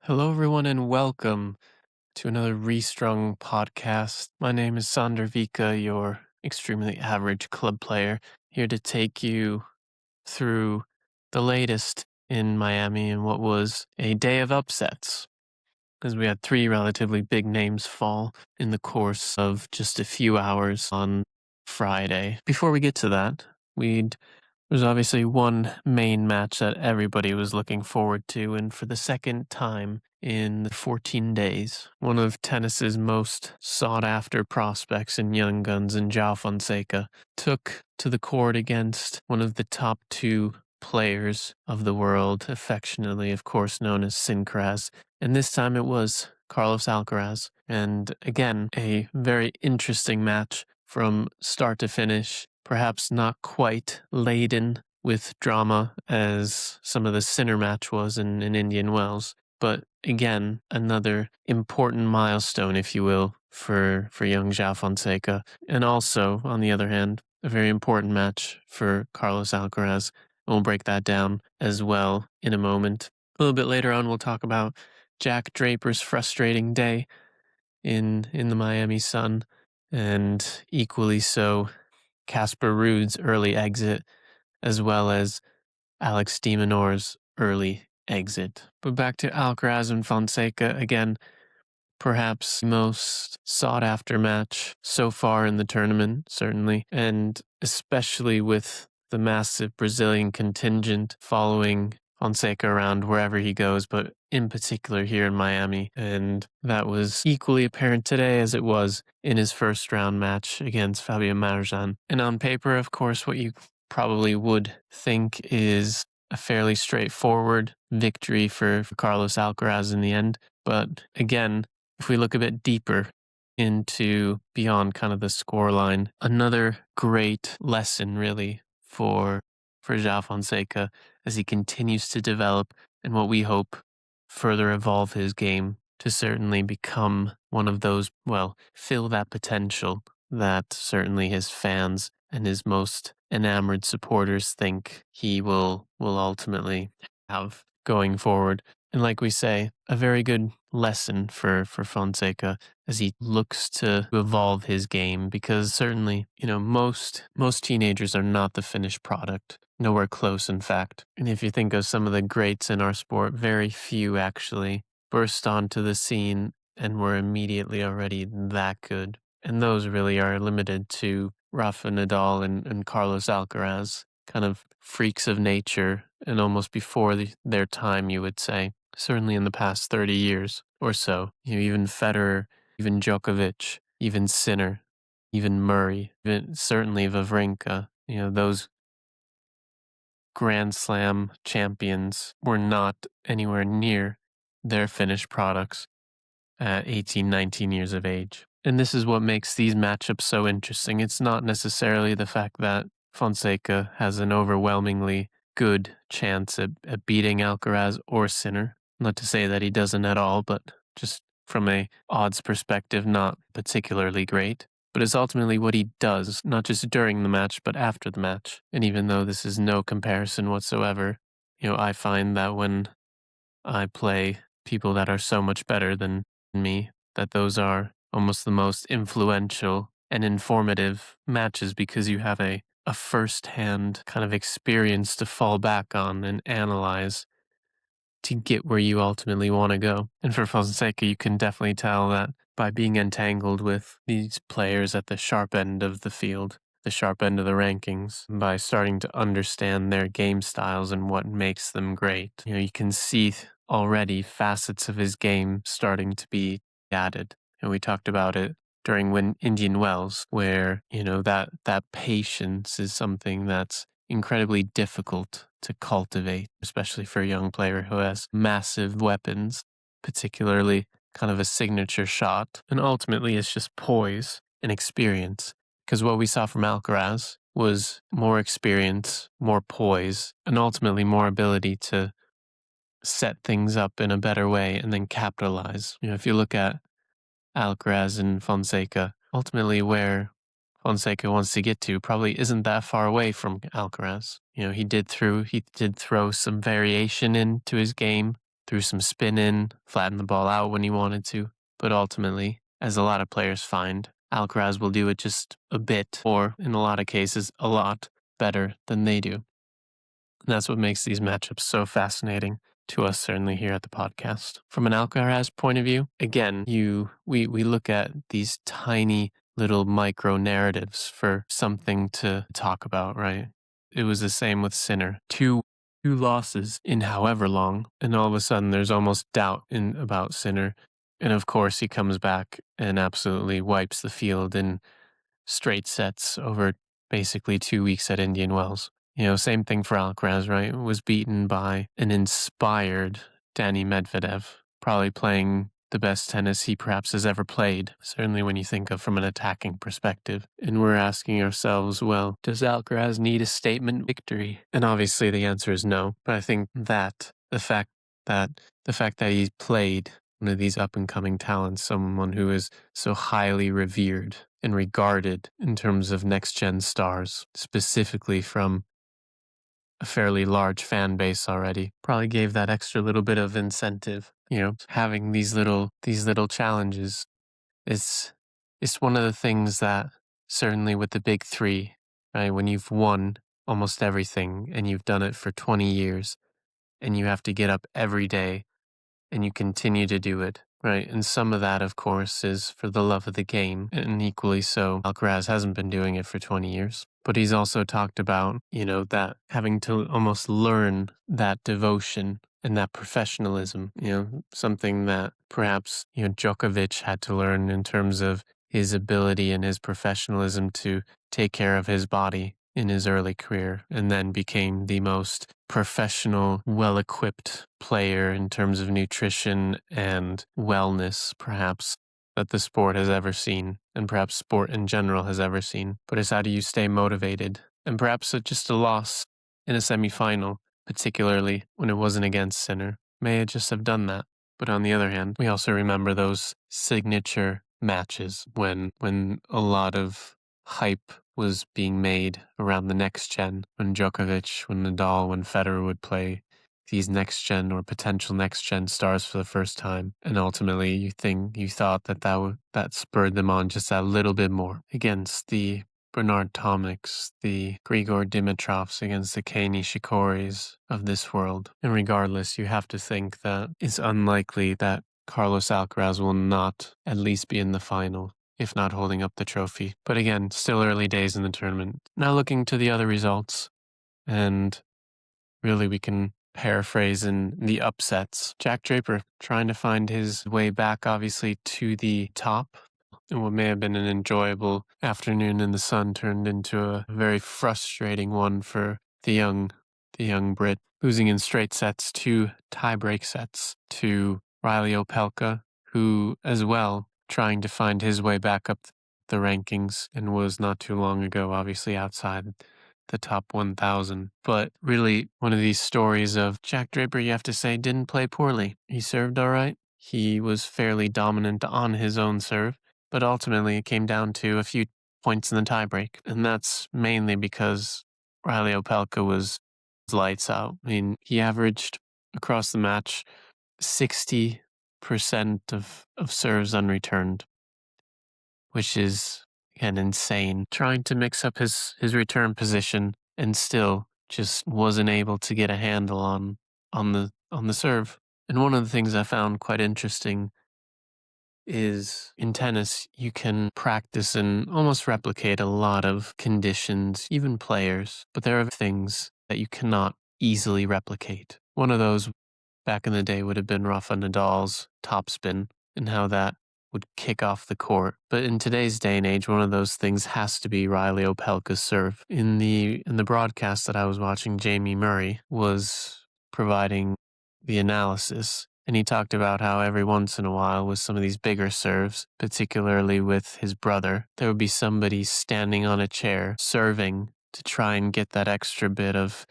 Hello, everyone, and welcome to another Restrung podcast. My name is Sander Vika, your extremely average club player, here to take you through the latest in Miami and what was a day of upsets, as we had three relatively big names fall in the course of just a few hours on Friday. Before we get to that, there's obviously one main match that everybody was looking forward to, and for the second time in 14 days, one of tennis's most sought-after prospects and young guns in João Fonseca took to the court against one of the top two players of the world, affectionately, of course, known as Sincraz. And this time it was Carlos Alcaraz. And again, a very interesting match from start to finish. Perhaps not quite laden with drama as some of the Sinner match was in Indian Wells. But again, another important milestone, if you will, for young João Fonseca. And also, on the other hand, a very important match for Carlos Alcaraz. And we'll break that down as well in a moment. A little bit later on, we'll talk about Jack Draper's frustrating day in the Miami sun, and equally so, Casper Ruud's early exit, as well as Alex de Minaur's early exit. But back to Alcaraz and Fonseca again, perhaps the most sought after match so far in the tournament, certainly, and especially with the massive Brazilian contingent following Fonseca around wherever he goes, but in particular here in Miami. And that was equally apparent today as it was in his first round match against Fabio Marjan. And on paper, of course, what you probably would think is a fairly straightforward victory for Carlos Alcaraz in the end. But again, if we look a bit deeper into beyond kind of the scoreline, another great lesson really for João Fonseca as he continues to develop and what we hope further evolve his game to certainly become one of those, well, fill that potential that certainly his fans and his most enamored supporters think he will ultimately have going forward. And like we say, a very good lesson for Fonseca as he looks to evolve his game, because certainly, most teenagers are not the finished product. Nowhere close, in fact. And if you think of some of the greats in our sport, very few actually burst onto the scene and were immediately already that good. And those really are limited to Rafa Nadal and Carlos Alcaraz, kind of freaks of nature and almost before their time, you would say. Certainly in the past 30 years or so. Even Federer, even Djokovic, even Sinner, even Murray, certainly Wawrinka, those Grand Slam champions were not anywhere near their finished products at 18, 19 years of age. And this is what makes these matchups so interesting. It's not necessarily the fact that Fonseca has an overwhelmingly good chance at beating Alcaraz or Sinner. Not to say that he doesn't at all, but just from a odds perspective, not particularly great. But it's ultimately what he does, not just during the match, but after the match. And even though this is no comparison whatsoever, I find that when I play people that are so much better than me, that those are almost the most influential and informative matches, because you have a first-hand kind of experience to fall back on and analyze to get where you ultimately want to go. And for Fonseca, you can definitely tell that by being entangled with these players at the sharp end of the field, the sharp end of the rankings, by starting to understand their game styles and what makes them great. You can see already facets of his game starting to be added. And we talked about it during Indian Wells, where, that patience is something that's incredibly difficult to cultivate, especially for a young player who has massive weapons, particularly kind of a signature shot. And ultimately, it's just poise and experience. Because what we saw from Alcaraz was more experience, more poise, and ultimately more ability to set things up in a better way and then capitalize. If you look at Alcaraz and Fonseca, ultimately where Fonseca wants to get to probably isn't that far away from Alcaraz. He did throw some variation into his game threw some spin in, flattened the ball out when he wanted to. But ultimately, as a lot of players find, Alcaraz will do it just a bit, or in a lot of cases, a lot better than they do. And that's what makes these matchups so fascinating to us, certainly here at the podcast. From an Alcaraz point of view, again, we look at these tiny little micro narratives for something to talk about, right? It was the same with Sinner. Two losses in however long, and all of a sudden there's almost doubt about Sinner. And of course, he comes back and absolutely wipes the field in straight sets over basically 2 weeks at Indian Wells. Same thing for Alcaraz, right? Was beaten by an inspired Danny Medvedev, probably playing the best tennis he perhaps has ever played, certainly when you think of from an attacking perspective. And we're asking ourselves, well, does Alcaraz need a statement victory? And obviously the answer is no. But I think that the fact that he's played one of these up and coming talents, someone who is so highly revered and regarded in terms of next gen stars, specifically from a fairly large fan base already, probably gave that extra little bit of incentive. Having these little challenges is one of the things that certainly with the big three, right? When you've won almost everything and you've done it for 20 years and you have to get up every day and you continue to do it, right? And some of that, of course, is for the love of the game. And equally so, Alcaraz hasn't been doing it for 20 years. But he's also talked about, that having to almost learn that devotion and that professionalism, something that perhaps, Djokovic had to learn in terms of his ability and his professionalism to take care of his body in his early career, and then became the most professional, well-equipped player in terms of nutrition and wellness, perhaps, that the sport has ever seen, and perhaps sport in general has ever seen. But it's how do you stay motivated? And perhaps just a loss in a semifinal, particularly when it wasn't against Sinner, may just have done that. But on the other hand, we also remember those signature matches when a lot of hype was being made around the next gen, when Djokovic, when Nadal, when Federer would play these next gen or potential next gen stars for the first time. And ultimately you thought that spurred them on just that little bit more against the Bernard Tomics, the Grigor Dimitrovs, against the Kei Nishikoris of this world. And regardless, you have to think that it's unlikely that Carlos Alcaraz will not at least be in the final, if not holding up the trophy. But again, still early days in the tournament. Now looking to the other results, and really we can paraphrase in the upsets. Jack Draper trying to find his way back, obviously, to the top. And what may have been an enjoyable afternoon in the sun turned into a very frustrating one for the young Brit, losing in straight sets, 2 tie-break sets to Riley Opelka, who as well trying to find his way back up the rankings and was not too long ago obviously outside the top 1,000. But really one of these stories of Jack Draper, you have to say, didn't play poorly. He served all right. He was fairly dominant on his own serve, but ultimately it came down to a few points in the tiebreak. And that's mainly because Riley Opelka was lights out. I mean, he averaged across the match 60% of serves unreturned, which is, again, insane. Trying to mix up his return position and still just wasn't able to get a handle on the serve. And one of the things I found quite interesting is in tennis, you can practice and almost replicate a lot of conditions, even players, but there are things that you cannot easily replicate. One of those back in the day would have been Rafa Nadal's topspin and how that would kick off the court. But in today's day and age, one of those things has to be Riley Opelka's serve. In the broadcast that I was watching, Jamie Murray was providing the analysis, and he talked about how every once in a while with some of these bigger serves, particularly with his brother, there would be somebody standing on a chair serving to try and get that extra bit of,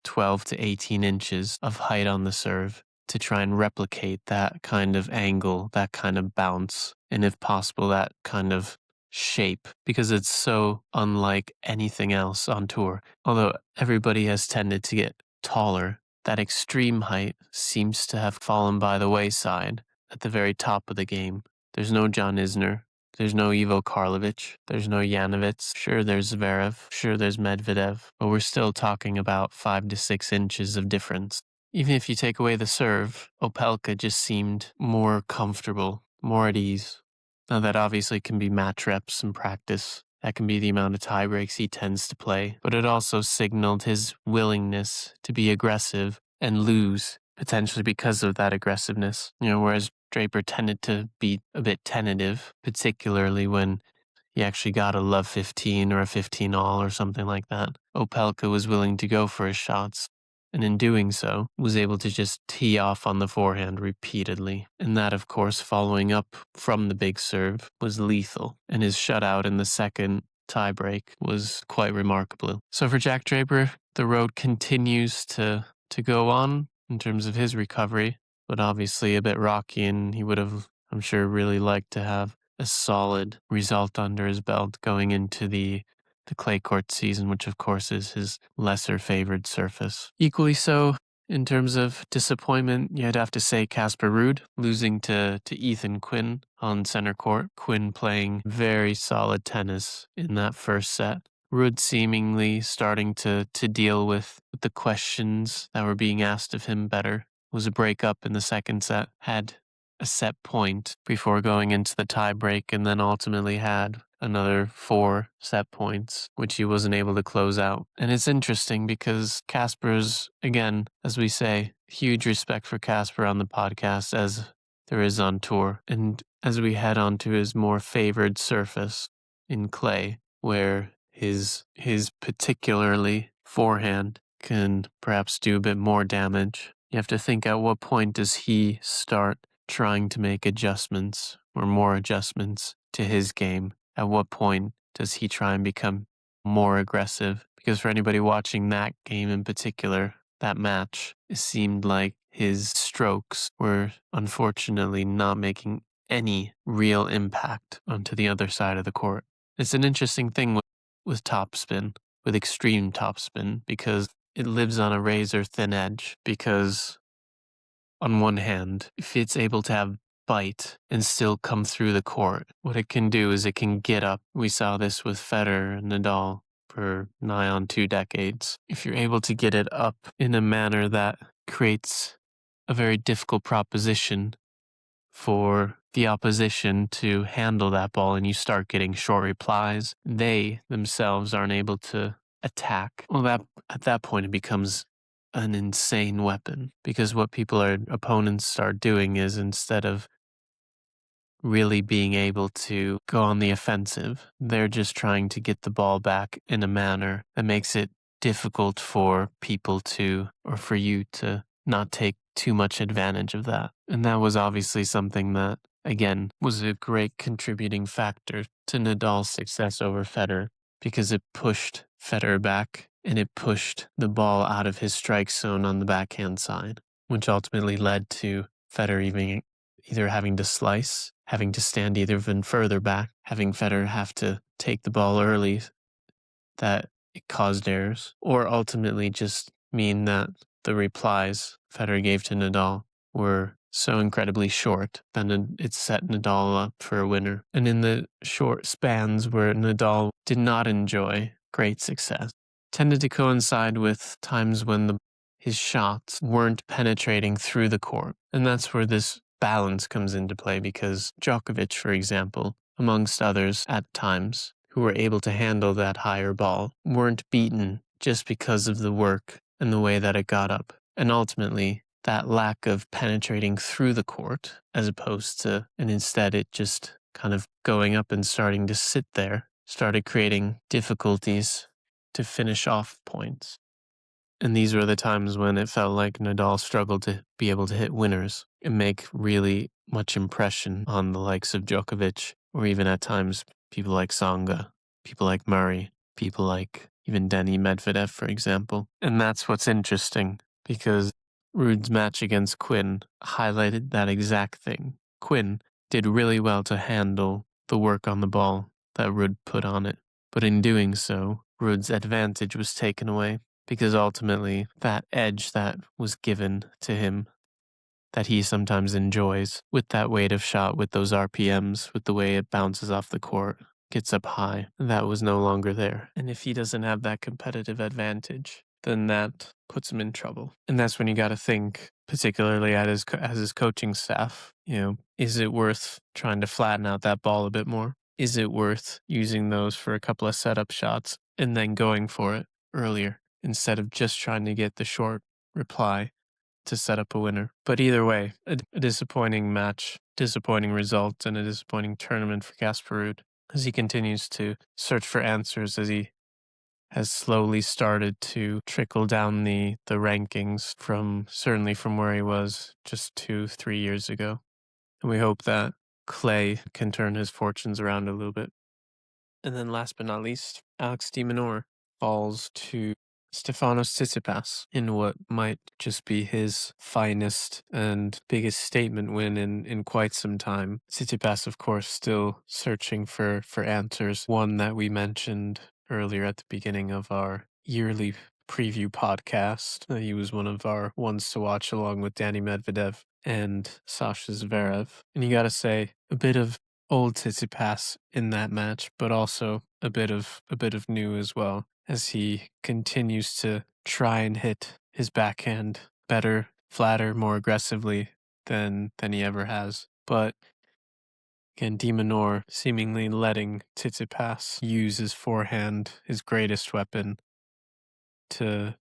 12 to 18 inches of height on the serve to try and replicate that kind of angle, that kind of bounce, and if possible, that kind of shape, because it's so unlike anything else on tour. Although everybody has tended to get taller that extreme height seems to have fallen by the wayside at the very top of the game. There's no John Isner. There's no Ivo Karlovic. There's no Yanovitz. Sure, there's Zverev. Sure, there's Medvedev. But we're still talking about 5 to 6 inches of difference. Even if you take away the serve, Opelka just seemed more comfortable, more at ease. Now that obviously can be match reps and practice. That can be the amount of tie breaks he tends to play. But it also signaled his willingness to be aggressive and lose, potentially because of that aggressiveness. Whereas Draper tended to be a bit tentative, particularly when he actually got a love 15 or a 15 all or something like that. Opelka was willing to go for his shots, and in doing so, was able to just tee off on the forehand repeatedly. And that, of course, following up from the big serve was lethal, and his shutout in the second tiebreak was quite remarkable. So for Jack Draper, the road continues to go on in terms of his recovery, but obviously a bit rocky, and he would have, I'm sure, really liked to have a solid result under his belt going into the clay court season, which of course is his lesser favored surface. Equally so, in terms of disappointment, you'd have to say Casper Ruud losing to Ethan Quinn on center court. Quinn playing very solid tennis in that first set. Ruud seemingly starting to deal with the questions that were being asked of him better. Was a breakup in the second set, had a set point before going into the tie break, and then ultimately had another 4 set points, which he wasn't able to close out. And it's interesting because Casper's, again, as we say, huge respect for Casper on the podcast as there is on tour. And as we head on to his more favored surface in clay, where his particularly forehand can perhaps do a bit more damage, you have to think, at what point does he start trying to make adjustments or more adjustments to his game? At what point does he try and become more aggressive? Because for anybody watching that game in particular, that match, it seemed like his strokes were unfortunately not making any real impact onto the other side of the court. It's an interesting thing with topspin, with extreme topspin, because it lives on a razor thin edge. Because on one hand, if it's able to have bite and still come through the court, what it can do is it can get up. We saw this with Federer and Nadal for nigh on 2 decades. If you're able to get it up in a manner that creates a very difficult proposition for the opposition to handle that ball, and you start getting short replies, they themselves aren't able to attack. Well, that at that point it becomes an insane weapon, because what opponents start doing is, instead of really being able to go on the offensive, they're just trying to get the ball back in a manner that makes it difficult for people to, or for you to not take too much advantage of that. And that was obviously something that, again, was a great contributing factor to Nadal's success over Federer, because it pushed Federer back and it pushed the ball out of his strike zone on the backhand side, which ultimately led to Federer either having to slice, having to stand even further back, having Federer have to take the ball early, that it caused errors, or ultimately just mean that the replies Federer gave to Nadal were so incredibly short that it set Nadal up for a winner. And in the short spans where Nadal did not enjoy great success, tended to coincide with times when his shots weren't penetrating through the court. And that's where this balance comes into play, because Djokovic, for example, amongst others at times, who were able to handle that higher ball, weren't beaten just because of the work and the way that it got up. And ultimately, that lack of penetrating through the court, as opposed to, and instead it just kind of going up and starting to sit there, started creating difficulties to finish off points. And these were the times when it felt like Nadal struggled to be able to hit winners and make really much impression on the likes of Djokovic, or even at times people like Tsonga, people like Murray, people like even Denis Medvedev, for example. And that's what's interesting, because Ruud's match against Quinn highlighted that exact thing. Quinn did really well to handle the work on the ball that Ruud put on it. But in doing so, Ruud's advantage was taken away. because ultimately that edge that was given to him that he sometimes enjoys with that weight of shot, with those RPMs, with the way it bounces off the court, gets up high, that was no longer there. And if he doesn't have that competitive advantage, then that puts him in trouble. And that's when you got to think, particularly at as his coaching staff, is it worth trying to flatten out that ball a bit more? Is it worth using those for a couple of setup shots and then going for it earlier instead of just trying to get the short reply to set up a winner? But either way, a disappointing match, disappointing result, and a disappointing tournament for Gasparud as he continues to search for answers, as he has slowly started to trickle down the rankings certainly from where he was just 2-3 years ago. And we hope that Clay can turn his fortunes around a little bit. And then last but not least, Alex de Minaur falls to Stefanos Tsitsipas in what might just be his finest and biggest statement win in quite some time. Tsitsipas, of course, still searching for answers. One that we mentioned earlier at the beginning of our yearly preview podcast. He was one of our ones to watch along with Danny Medvedev and Sasha Zverev. And you got to say, a bit of old Tsitsipas in that match, but also a bit of new as well, as he continues to try and hit his backhand better, flatter, more aggressively than he ever has. But again, de Minaur seemingly letting Tsitsipas use his forehand, his greatest weapon, to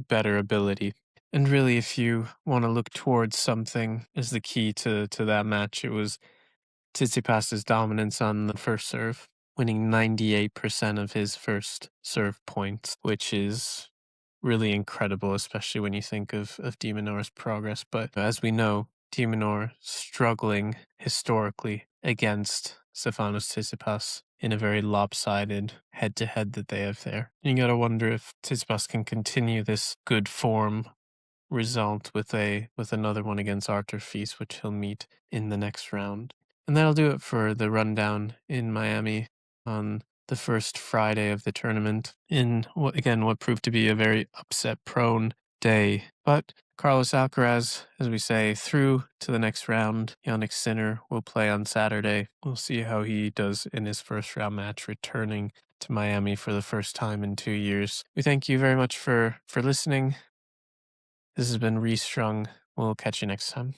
better ability. And really, if you want to look towards something as the key to that match, it was Tsitsipas's dominance on the first serve, winning 98% of his first serve points, which is really incredible, especially when you think of de Minaur's progress. But as we know, de Minaur struggling historically against Stefanos Tsitsipas in a very lopsided head-to-head that they have there. You gotta wonder if Tsitsipas can continue this good form result with another one against Arthur Fils, which he'll meet in the next round. And that'll do it for the rundown in Miami on the first Friday of the tournament in what proved to be a very upset-prone day. But Carlos Alcaraz, as we say, through to the next round. Yannick Sinner will play on Saturday. We'll see how he does in his first round match, returning to Miami for the first time in 2 years. We thank you very much for listening. This has been Restrung. We'll catch you next time.